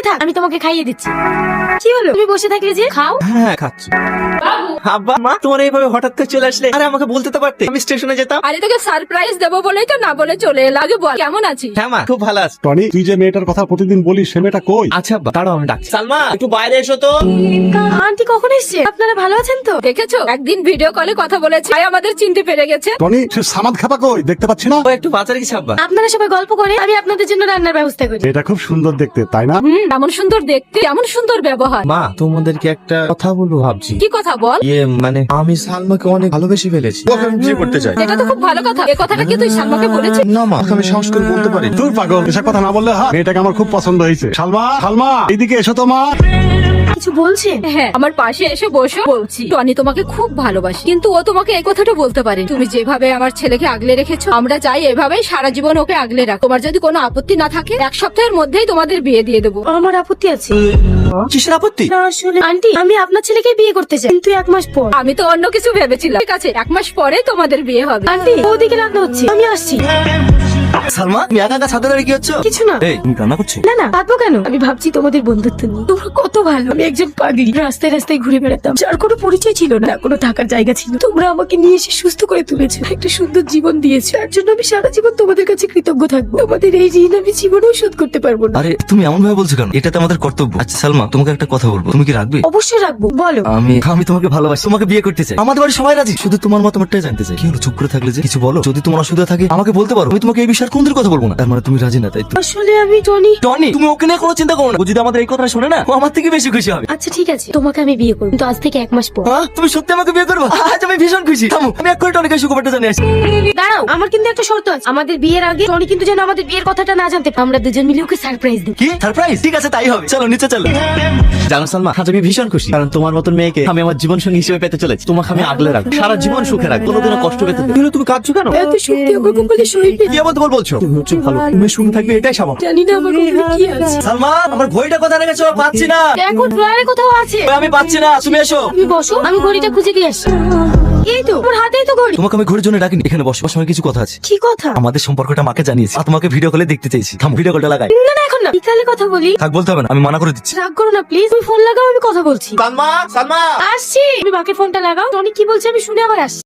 এখানে থাক, আমি তোমাকে খাইয়ে দিচ্ছি। কি হলো, তুমি বসে থাকলে যে? খাও। হ্যাঁ খাচ্ছি। আব্বা মা তোমার এইভাবে হঠাৎ করে চলে আসলে, আরে আমাকে বলতে তো পারতে, আমি স্টেশনে যেতাম। আরে তোকে সারপ্রাইজ দেবো বলেই তো না বলে চলে এলাম। আগে বল কেমন আছিস? হ্যাঁ মা খুব ভালো আছে। টনি, তুই যে মেয়েটার কথা প্রতিদিন বলিস সে মেয়েটা কই? আচ্ছা আব্বা দাঁড়াও আমি ডাকছি। সালমা একটু বাইরে এসো তো। আন্টি কখন এসছে? আপনারা ভালো আছেন তো? দেখেছো একদিন ভিডিও কলে কথা বলেছে, ভাই আমাদের চিনতে পেরে গেছে। টনি, সে সামাদ খাপা কই? দেখতে পাচ্ছি না। ও একটু বাজারে গেছে আব্বা। আপনারা সবাই গল্প করে, আমি আপনাদের জন্য রান্নার ব্যবস্থা করি। এটা খুব সুন্দর দেখতে, তাই না? এমন সুন্দর দেখতে, এমন সুন্দর ব্যবহার। মা তোমাদেরকে একটা কথা বলবো ভাবছি। কি কথা বল? মানে আমি সালমাকে অনেক ভালোবেসে ফেলেছি, ওকে আমি বিয়ে করতে চাই। এটা তো খুব ভালো কথা। এই কথাটা কি তুই সালমাকে বলেছিস? না মা, ওকে আমি সাহস করে বলতে পারি। তুই পাগল, এসব কথা না বললে হয়? মেয়েটাকে আমার খুব পছন্দ হয়েছে। সালমা, সালমা এইদিকে এসো তো মা। কিছু বলছেন? হ্যাঁ, আমার পাশে এসে বসো। বলছি টনি তোমাকে খুব ভালোবাসি, কিন্তু ও তোমাকে এই কথাটা বলতে পারে। তুমি যেভাবে আমার ছেলেকে আগলে রেখেছো, আমরা চাই এভাবেই সারা জীবন ওকে আগলে রাখ। তোমার যদি কোনো আপত্তি না থাকে, 1 সপ্তাহের মধ্যেই তোমাদের বিয়ে দিয়ে দেবো। আমার আপত্তি আছে। কিসের আপত্তি? না আসলে আন্টি, আমি আপনার ছেলেকে বিয়ে করতে চাই, কিন্তু 1 মাস পর। আমি তো অন্য কিছু ভেবেছিলাম। ঠিক আছে, 1 মাস পরে তোমাদের বিয়ে হবে। আন্টি, ওদিকে রান্না হচ্ছে, আমি আসছি। সালমা তুমি একা একা ছাদে দাঁড়িয়ে কি হচ্ছে? কিছু না। এই তুমি রান্না করছো? না না, ভাববো কেন? আমি ভাবছি তোমাদের বন্ধুত্ব নিয়ে। তোমরা কত ভালো। আমি একজন পাগলি, রাস্তায় রাস্তায় ঘুরে বেড়াতাম, যার কোনো পরিচয় ছিল না, কোনো থাকার জায়গা ছিল। তোমরা আমাকে নিয়ে এসে সুস্থ করে তুলেছো, একটা সুন্দর জীবন দিয়েছো। তার জন্য আমি সারা জীবন তোমাদের কাছে কৃতজ্ঞ থাকবো। তোমাদের এই ঋণ আমি জীবনেও শোধ করতে পারবো না। আরে তুমি এমন ভাবে বলছো কেন? এটা তো আমাদের কর্তব্য। আচ্ছা সালমা তোমাকে একটা কথা বলবো, তুমি কি রাখবে? অবশ্যই রাখবো, বলো। আমি তোমাকে ভালোবাসি, তোমাকে বিয়ে করতে চাই। আমাদের বাড়ি সবাই রাজি, শুধু তোমার মতামতটাই জানতে চাই। কি হলো চুপ করে থাকলে যে? কিছু বলো, যদি তোমার অসুবিধা থাকে আমাকে বলতে পারো। আমি তোমাকে এই বিষয়ে কোন দিন কথা বলবো না। তার মানে তুমি রাজি না, তাই তো? আসলে আমি টনি। টনি তুমি ওকে নিয়ে কোনো চিন্তা করো না, ও যদি আমাদের এই কথা শোনে না, ও আমার থেকে বেশি খুশি হবে। আচ্ছা ঠিক আছে, তোমাকে আমি বিয়ে করবো, কিন্তু আজ থেকে 1 মাস পর। হ্যাঁ তুমি সত্যি আমাকে বিয়ে করবে? আজ আমি ভীষণ খুশি। থামো, আমি এক করে টনিকে সুখবরটা জানিয়ে আসি। দাঁড়াও, আমার কিন্তু একটা শর্ত আছে। আমাদের বিয়ের আগে টনি কিন্তু যেন আমাদের বিয়ের কথাটা না জানতে পারে। আমরা দুজন মিলে ওকে সারপ্রাইজ দিই। কি সারপ্রাইজ? ঠিক আছে তাই হবে, চলো নিচে চলো। জানো সালমা, আজ আমি ভীষণ খুশি, কারণ তোমার মতন মেয়েকে আমি আমার জীবন সঙ্গী হিসেবে পেতে চলেছি। তোমাকে আমি আগলে রাখবো, সারা জীবন সুখে রাখবো, কোনোদিনও কষ্ট পেতে দেবো না। তুমি কাঁদছো কেন? এত শক্তি আমার কপালে সইবে। কি আবার তোমার বলছো? তুমি হচ্ছে ভালো, তুমি সুখে থাকবে এটাই স্বাভাবিক। জানি না আমার কপালে কি আছে। সালমা আমার ঘড়িটা কোথায় রেখেছো? পাচ্ছি না। দেখো ড্রয়ারে কোথাও আছে। আমি পাচ্ছি না, তুমি এসো। তুমি বসো, আমি ঘড়িটা খুঁজে দিয়ে আসছি। এই তো আমার হাতেই তো ঘড়ি। তোমাকে আমি ঘড়ির জন্য ডাকিনি, এখানে বসো, বসো, আমার কিছু কথা আছে। কি কথা? আমাদের সম্পর্কটা মাকে জানিয়েছি, আর তোমাকে ভিডিও কলে দেখতে চাইছি। থাম, ভিডিও কলটা লাগাই। না না, এখন না, বিকালে কথা বলি। থাক, বলতে হবে না, আমি মানা করে দিচ্ছি। রাগ করো না প্লিজ, তুমি ফোন লাগাও, আমি কথা বলছি। সালমা, সালমা আসছি। তুমি বাকি ফোনটা লাগাও। টনি কি বলছে আমি শুনে আবার আসছি।